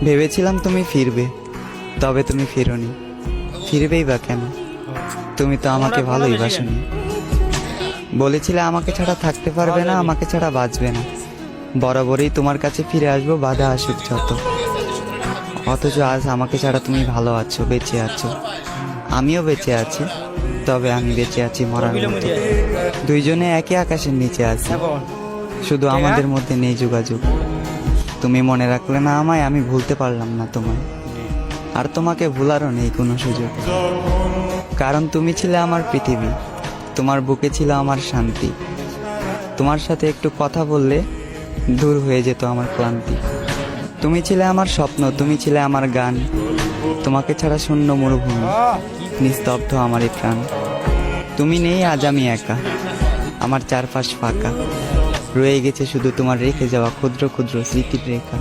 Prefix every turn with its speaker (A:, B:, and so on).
A: ভেবেছিলাম তুমি ফিরবে, তবে তুমি ফিরোনি। ফিরবেই বা কেন? তুমি তো আমাকে ভালোই বাসনি। বলেছিলে আমাকে ছাড়া থাকতে পারবে না, আমাকে ছাড়া বাঁচবে না। বরাবরই তোমার কাছে ফিরে আসবো, বাধা আসুক যত। অথচ আজ আমাকে ছাড়া তুমি ভালো আছো, বেঁচে আছো। আমিও বেঁচে আছি, তবে আমি বেঁচে আছি মরার মতো। দুইজনে একই আকাশের নিচে আছি, শুধু আমাদের মধ্যে নেই যোগাযোগ। তুমি মনে রাখলে না আমায়, আমি ভুলতে পারলাম না তোমায়। আর তোমাকে ভুলারও নেই কোনো সুযোগ, কারণ তুমি ছিলে আমার পৃথিবী। তোমার বুকে ছিল আমার শান্তি। তোমার সাথে একটু কথা বললে দূর হয়ে যেত আমার ক্লান্তি। তুমি ছিলে আমার স্বপ্ন, তুমি ছিলে আমার গান। তোমাকে ছাড়া শূন্য মরুভূমি, নিস্তব্ধ আমার এই প্রাণ। তুমি নেই, আজ আমি একা, আমার চারপাশ ফাঁকা। রয়ে গেছে শুধু তোমার রেখে যাওয়া ক্ষুদ্র ক্ষুদ্র স্মৃতির রেখা।